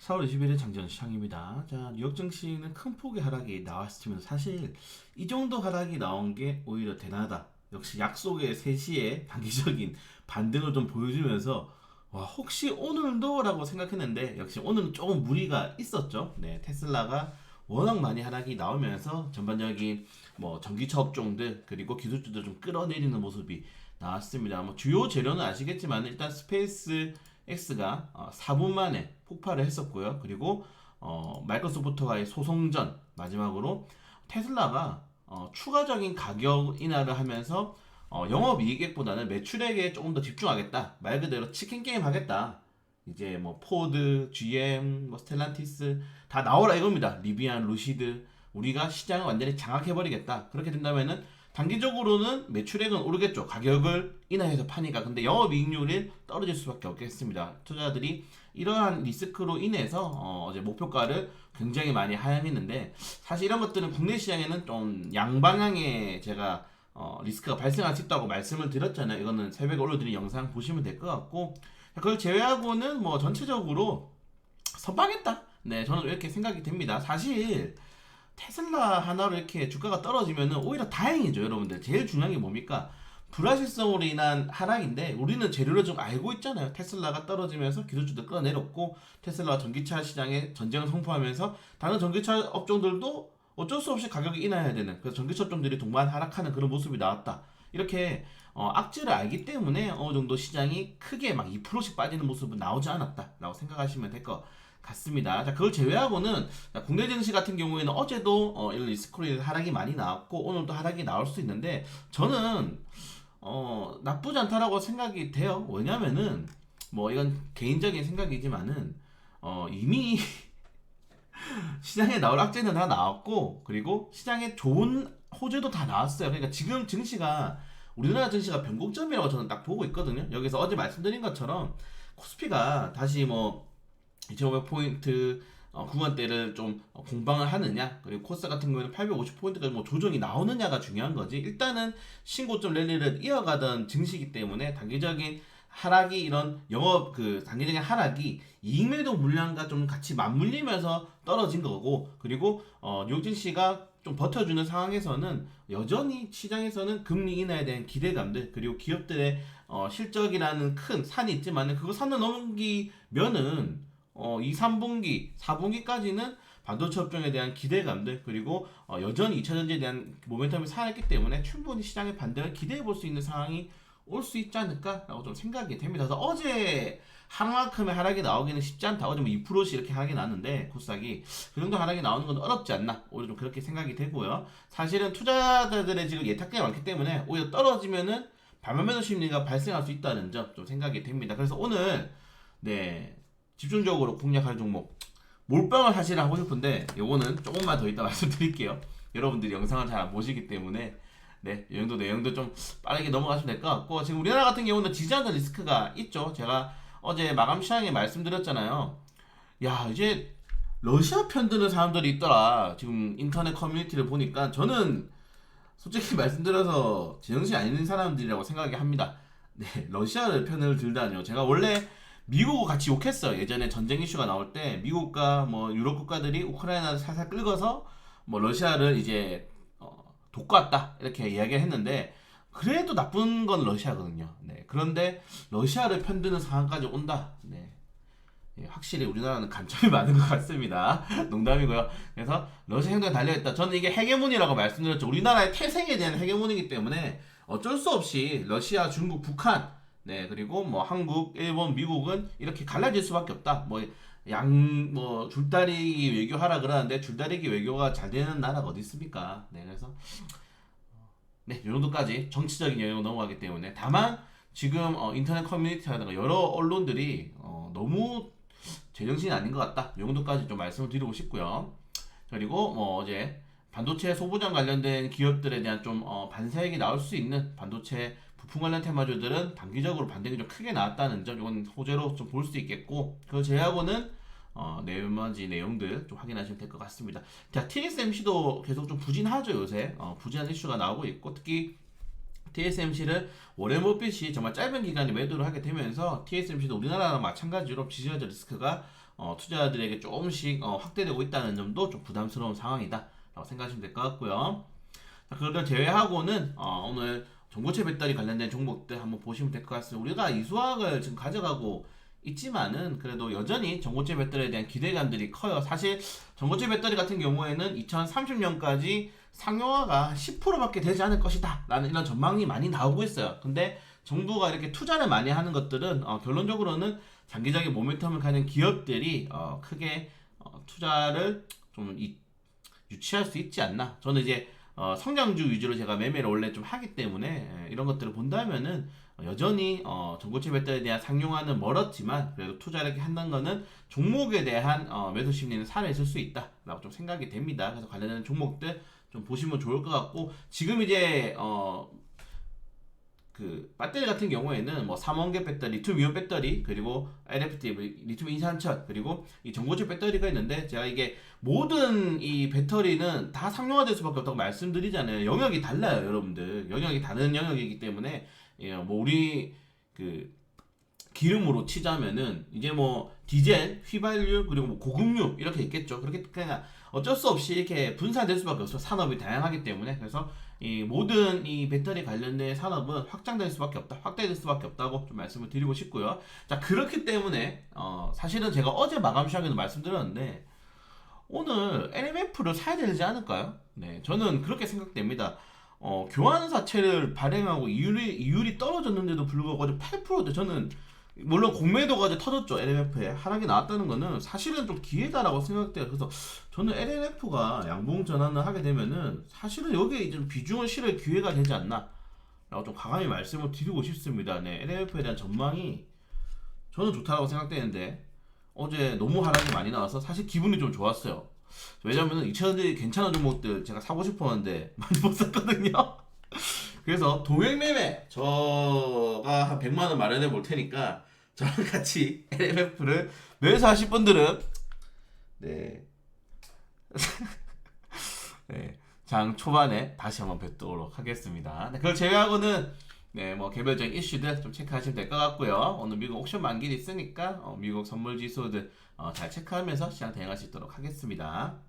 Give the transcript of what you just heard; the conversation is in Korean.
4월 21일 장전 시장입니다. 자, 뉴욕 증시는 큰 폭의 하락이 나왔으면 사실 이 정도 하락이 나온 게 오히려 대단하다. 역시 약속의 3시에 단기적인 반등을 좀 보여주면서 와, 혹시 오늘도? 라고 생각했는데 역시 오늘은 조금 무리가 있었죠. 네, 테슬라가 워낙 많이 하락이 나오면서 전반적인 뭐 전기차 업종들 그리고 기술주들 좀 끌어내리는 모습이 나왔습니다. 뭐 주요 재료는 아시겠지만 일단 스페이스 X가 4분 만에 폭발을 했었고요. 그리고 마이크로소프트와의 소송전 마지막으로 테슬라가 추가적인 가격 인하를 하면서 영업이익액보다는 매출액에 조금 더 집중하겠다. 말 그대로 치킨 게임 하겠다. 이제 뭐 포드, GM, 뭐 스텔란티스 다 나오라 이겁니다. 리비안, 루시드 우리가 시장을 완전히 장악해버리겠다. 그렇게 된다면은 단기적으로는 매출액은 오르겠죠. 가격을 인하해서 파니까. 근데 영업이익률이 떨어질 수밖에 없겠습니다. 투자자들이 이러한 리스크로 인해서 어제 목표가를 굉장히 많이 하향했는데 사실 이런 것들은 국내 시장에는 좀 양방향의 제가 리스크가 발생할 수 있다고 말씀을 드렸잖아요. 이거는 새벽에 올려드린 영상 보시면 될 것 같고 그걸 제외하고는 뭐 전체적으로 선방했다. 네, 저는 이렇게 생각이 됩니다. 사실 테슬라 하나로 이렇게 주가가 떨어지면 오히려 다행이죠, 여러분들. 제일 중요한 게 뭡니까? 불확실성으로 인한 하락인데 우리는 재료를 좀 알고 있잖아요. 테슬라가 떨어지면서 기술주들 끌어내렸고 테슬라가 전기차 시장에 전쟁을 선포하면서 다른 전기차 업종들도 어쩔 수 없이 가격이 인하해야 되는 그래서 전기차 업종들이 동반 하락하는 그런 모습이 나왔다. 이렇게 악재를 알기 때문에 어느 정도 시장이 크게 막 2%씩 빠지는 모습은 나오지 않았다라고 생각하시면 될 것 같습니다. 자, 그걸 제외하고는 국내 증시 같은 경우에는 어제도 이런 리스크로 하락이 많이 나왔고 오늘도 하락이 나올 수 있는데 저는 나쁘지 않다라고 생각이 돼요. 왜냐면은 뭐 이건 개인적인 생각이지만은 이미 시장에 나올 악재는 다 나왔고 그리고 시장에 좋은 호재도 다 나왔어요. 그러니까 지금 증시가 우리나라 증시가 변곡점이라고 저는 딱 보고 있거든요. 여기서 어제 말씀드린 것처럼 코스피가 다시 뭐 2,500포인트 구간대를 좀 공방을 하느냐 그리고 코스 같은 경우에는 850포인트까지 뭐 조정이 나오느냐가 중요한 거지. 일단은 신고점 랠리를 이어가던 증시이기 때문에 단기적인 하락이 이런 영업 그 단기적인 하락이 이익매도 물량과 좀 같이 맞물리면서 떨어진 거고 그리고 뉴욕 증시가 좀 버텨주는 상황에서는 여전히 시장에서는 금리 인하에 대한 기대감들 그리고 기업들의 실적이라는 큰 산이 있지만 그 산을 넘기면은 2, 3분기, 4분기까지는 반도체 업종에 대한 기대감들 그리고 여전히 2차전지에 대한 모멘텀이 살아있기 때문에 충분히 시장의 반등을 기대해 볼 수 있는 상황이 올 수 있지 않을까라고 좀 생각이 됩니다. 그래서 어제 하루만큼의 하락이 나오기는 쉽지 않다. 어제 뭐 2%씩 이렇게 하락이 나왔는데 코스닥이 그 정도 하락이 나오는 건 어렵지 않나. 오히려 좀 그렇게 생각이 되고요. 사실은 투자자들의 지금 예탁감이 많기 때문에 오히려 떨어지면은 반면매도 심리가 발생할 수 있다는 점 좀 생각이 됩니다. 그래서 오늘 네 집중적으로 공략할 종목 몰빵을 사실 하고 싶은데 요거는 조금만 더 이따 말씀드릴게요. 여러분들이 영상을 잘 안 보시기 때문에 네, 이 정도 내용도 좀 빠르게 넘어가시면 될 것 같고 지금 우리나라 같은 경우는 지지 않는 리스크가 있죠. 제가 어제 마감 시장에 말씀드렸잖아요. 야, 이제 러시아 편드는 사람들이 있더라. 지금 인터넷 커뮤니티를 보니까 저는 솔직히 말씀드려서 제정신이 아닌 사람들이라고 생각이 합니다. 네, 러시아를 편을 들다니요. 제가 원래 미국을 같이 욕했어요. 예전에 전쟁 이슈가 나올 때 미국과 뭐 유럽 국가들이 우크라이나를 살살 끌어서 뭐 러시아를 이제 돕고왔다 이렇게 이야기를 했는데 그래도 나쁜 건 러시아거든요. 네, 그런데 러시아를 편드는 상황까지 온다. 네, 예, 확실히 우리나라는 간첩이 많은 것 같습니다. 농담이고요. 그래서 러시아 행동에 달려있다. 저는 이게 헤게모니라고 말씀드렸죠. 우리나라의 태생에 대한 헤게모니이기 때문에 어쩔 수 없이 러시아, 중국, 북한, 네 그리고 뭐 한국, 일본, 미국은 이렇게 갈라질 수밖에 없다. 뭐 줄다리기 외교하라 그러는데 줄다리기 외교가 잘 되는 나라가 어디 있습니까? 네 그래서 네, 이 정도까지 정치적인 영역으로 넘어가기 때문에 다만 지금 인터넷 커뮤니티라든가 여러 언론들이 너무 제정신이 아닌 것 같다. 이 정도까지 좀 말씀을 드리고 싶고요. 그리고 뭐 어제 반도체 소부장 관련된 기업들에 대한 좀 반사익이 나올 수 있는 반도체 부품 관련 테마주들은 단기적으로 반등이 좀 크게 나왔다는 점 이건 호재로 좀 볼 수 있겠고 그걸 제외하고는 네가지 내용들 좀 확인하시면 될 것 같습니다. 자, TSMC도 계속 좀 부진하죠 요새. 부진한 이슈가 나오고 있고 특히 TSMC를 워렌 버핏이 정말 짧은 기간에 매도를 하게 되면서 TSMC도 우리나라랑 마찬가지로 지지하자 리스크가 투자자들에게 조금씩 확대되고 있다는 점도 좀 부담스러운 상황이다 라고 생각하시면 될 것 같고요. 자, 그걸 제외하고는 오늘 전고체 배터리 관련된 종목들 한번 보시면 될 것 같습니다. 우리가 이 수학을 지금 가져가고 있지만은 그래도 여전히 전고체 배터리에 대한 기대감들이 커요. 사실 전고체 배터리 같은 경우에는 2030년까지 상용화가 10%밖에 되지 않을 것이다 라는 이런 전망이 많이 나오고 있어요. 근데 정부가 이렇게 투자를 많이 하는 것들은 결론적으로는 장기적인 모멘텀을 가진 기업들이 크게 투자를 좀 유치할 수 있지 않나. 저는 이제 성장주 위주로 제가 매매를 원래 좀 하기 때문에 이런 것들을 본다면은 여전히 전고체 배터리에 대한 상용화는 멀었지만 그래도 투자를 이렇게 한다는 거는 종목에 대한 매수 심리는 살아있을 수 있다라고 좀 생각이 됩니다. 그래서 관련된 종목들 좀 보시면 좋을 것 같고, 지금 이제 그 배터리 같은 경우에는 뭐 삼원계 배터리, 리튬 이온 배터리, 그리고 LFP 리튬 이산철, 그리고 이 전고체 배터리가 있는데, 제가 이게 모든 이 배터리는 다 상용화될 수밖에 없다고 말씀드리잖아요. 영역이 달라요, 여러분들. 영역이 다른 영역이기 때문에 뭐 우리 그 기름으로 치자면은 이제 뭐 디젤, 휘발유, 그리고 뭐 고급유 이렇게 있겠죠. 그렇게 그냥 어쩔 수 없이 이렇게 분산될 수밖에 없어. 산업이 다양하기 때문에. 그래서 이 모든 이 배터리 관련된 산업은 확장될 수밖에 없다, 확대될 수밖에 없다고 좀 말씀을 드리고 싶고요. 자, 그렇기 때문에 사실은 제가 어제 마감 시간에도 말씀드렸는데 오늘 LMF를 사야 되지 않을까요? 네, 저는 그렇게 생각됩니다. 교환사채를 발행하고 이율이 떨어졌는데도 불구하고 어제 8%대, 저는 물론 공매도가 이제 터졌죠. LMF에 하락이 나왔다는 거는 사실은 좀 기회다라고 생각돼요. 그래서 저는 LMF가 양봉 전환을 하게 되면은 사실은 여기에 이제 비중을 실을 기회가 되지 않나 라고 좀 강하게 말씀을 드리고 싶습니다. 네, LMF에 대한 전망이 저는 좋다고 생각되는데 어제 너무 하락이 많이 나와서 사실 기분이 좀 좋았어요. 왜냐면은 2차전지 괜찮은 종목들 제가 사고 싶었는데 많이 못 샀거든요. 그래서 동행매매 저가 한 100만원 마련해 볼 테니까 저랑 같이 LMF를 매수하실 분들은 네. 네, 장 초반에 다시 한번 뵙도록 하겠습니다. 네, 그걸 제외하고는 네, 뭐 개별적인 이슈들 좀 체크하시면 될 것 같고요. 오늘 미국 옥션 만기도 있으니까 미국 선물 지수들 잘 체크하면서 시장 대응할 수 있도록 하겠습니다.